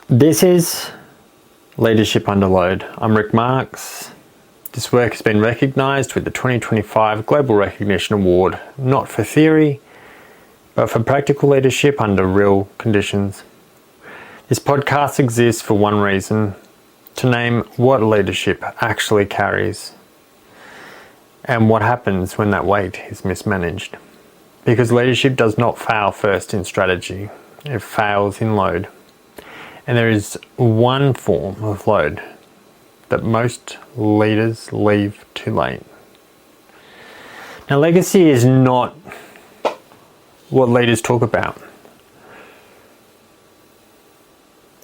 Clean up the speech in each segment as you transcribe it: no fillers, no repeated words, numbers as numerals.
This is Leadership Under Load. I'm Ric Marks. This work has been recognised with the 2025 Global Recognition Award, not for theory, but for practical leadership under real conditions. This podcast exists for one reason: to name what leadership actually carries and what happens when that weight is mismanaged. Because leadership does not fail first in strategy, it fails in load. And there is one form of load that most leaders leave too late. Now, legacy is not what leaders talk about.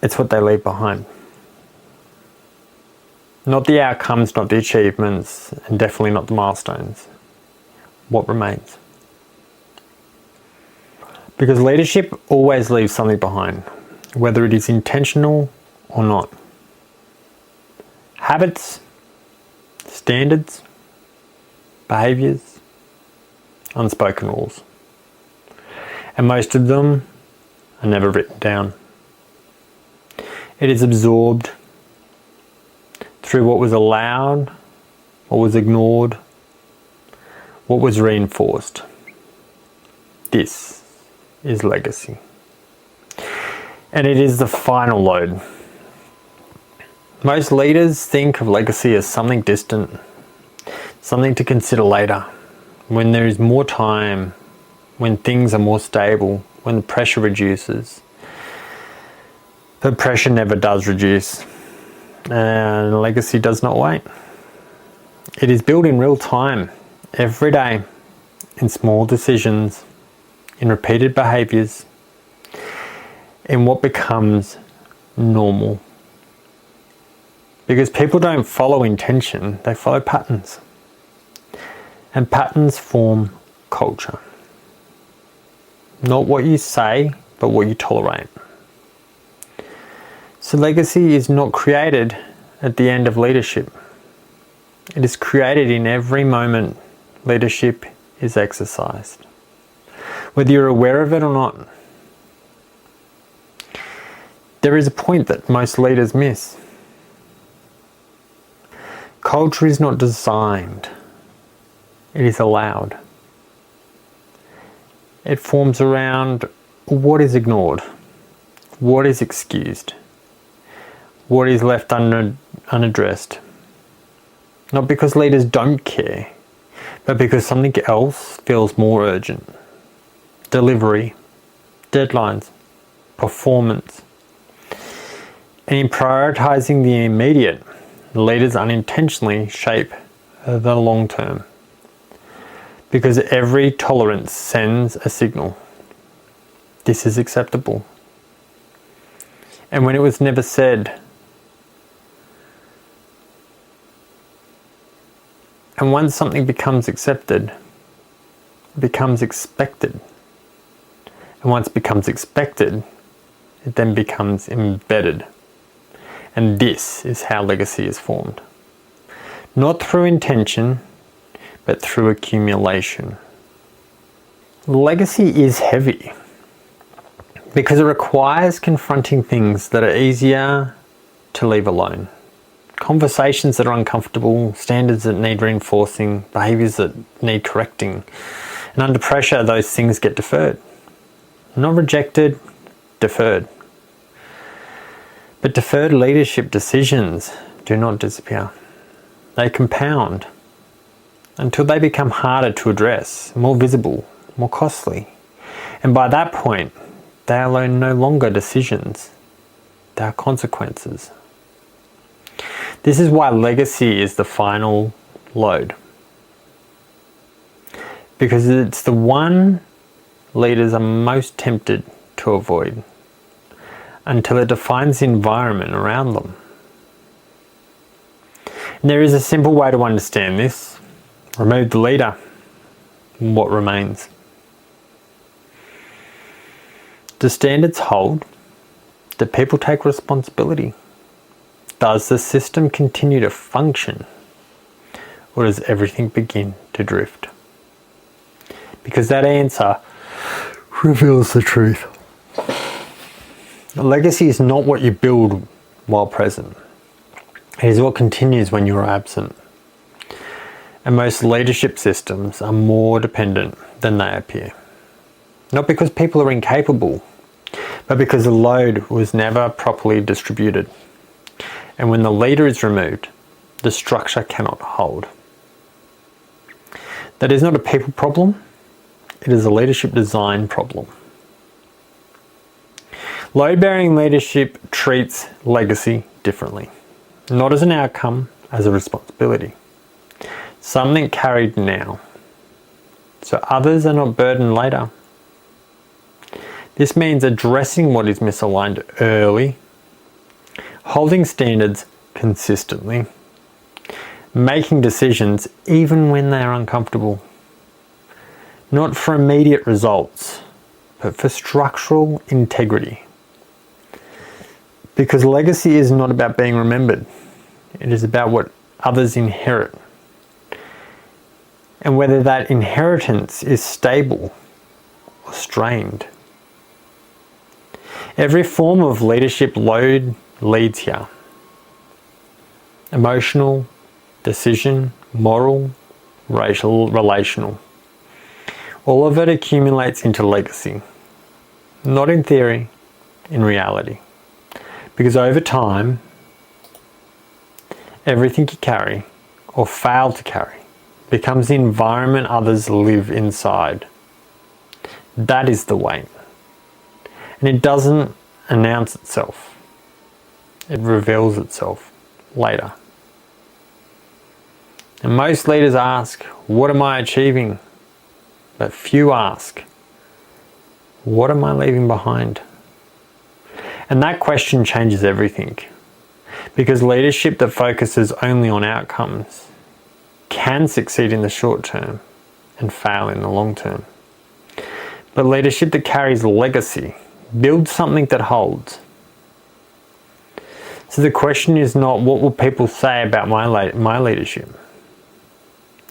It's what they leave behind. Not the outcomes, not the achievements, and definitely not the milestones. What remains? Because leadership always leaves something behind, whether it is intentional or not. Habits, standards, behaviours, unspoken rules. And most of them are never written down. It is absorbed through what was allowed, what was ignored, what was reinforced. This is legacy. And it is the final load. Most leaders think of legacy as something distant, something to consider later, when there is more time, when things are more stable, when the pressure reduces. But pressure never does reduce, and legacy does not wait. It is built in real time, every day, in small decisions, in repeated behaviours, in what becomes normal. Because people don't follow intention, they follow patterns. And patterns form culture. Not what you say, but what you tolerate. So legacy is not created at the end of leadership. It is created in every moment leadership is exercised, whether you're aware of it or not. There is a point that most leaders miss. Culture is not designed, it is allowed. It forms around what is ignored, what is excused, what is left unaddressed. Not because leaders don't care, but because something else feels more urgent. Delivery, deadlines, performance. And in prioritizing the immediate, leaders unintentionally shape the long term. Because every tolerance sends a signal. This is acceptable. And when it was never said, and once something becomes accepted, it becomes expected. And once it becomes expected, it then becomes embedded. And this is how legacy is formed. Not through intention, but through accumulation. Legacy is heavy because it requires confronting things that are easier to leave alone. Conversations that are uncomfortable, standards that need reinforcing, behaviours that need correcting. And under pressure, those things get deferred. Not rejected, deferred. But deferred leadership decisions do not disappear. They compound until they become harder to address, more visible, more costly. And by that point, they are no longer decisions. They are consequences. This is why legacy is the final load. Because it's the one leaders are most tempted to avoid until it defines the environment around them. And there is a simple way to understand this. Remove the leader. What remains? Do standards hold? Do people take responsibility? Does the system continue to function? Or does everything begin to drift? Because that answer reveals the truth. Legacy is not what you build while present. It is what continues when you are absent. And most leadership systems are more dependent than they appear. Not because people are incapable, but because the load was never properly distributed. And when the leader is removed, the structure cannot hold. That is not a people problem, it is a leadership design problem. Load-bearing leadership treats legacy differently. Not as an outcome, as a responsibility. Something carried now, so others are not burdened later. This means addressing what is misaligned early, holding standards consistently, making decisions even when they are uncomfortable. Not for immediate results, but for structural integrity. Because legacy is not about being remembered. It is about what others inherit. And whether that inheritance is stable or strained. Every form of leadership load leads here. Emotional, decision, moral, racial, relational. All of it accumulates into legacy. Not in theory, in reality. Because over time, everything you carry, or fail to carry, becomes the environment others live inside. That is the weight. And it doesn't announce itself. It reveals itself later. And most leaders ask, what am I achieving? But few ask, what am I leaving behind? And that question changes everything. Because leadership that focuses only on outcomes can succeed in the short term and fail in the long term. But leadership that carries legacy builds something that holds. So the question is not what will people say about my leadership.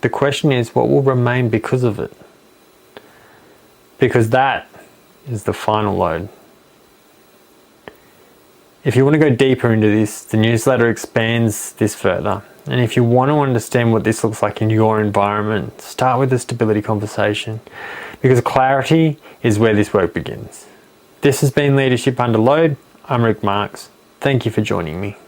The question is what will remain because of it. Because that is the final load. If you want to go deeper into this, the newsletter expands this further. And if you want to understand what this looks like in your environment, start with the stability conversation. Because clarity is where this work begins. This has been Leadership Under Load. I'm Ric Marks. Thank you for joining me.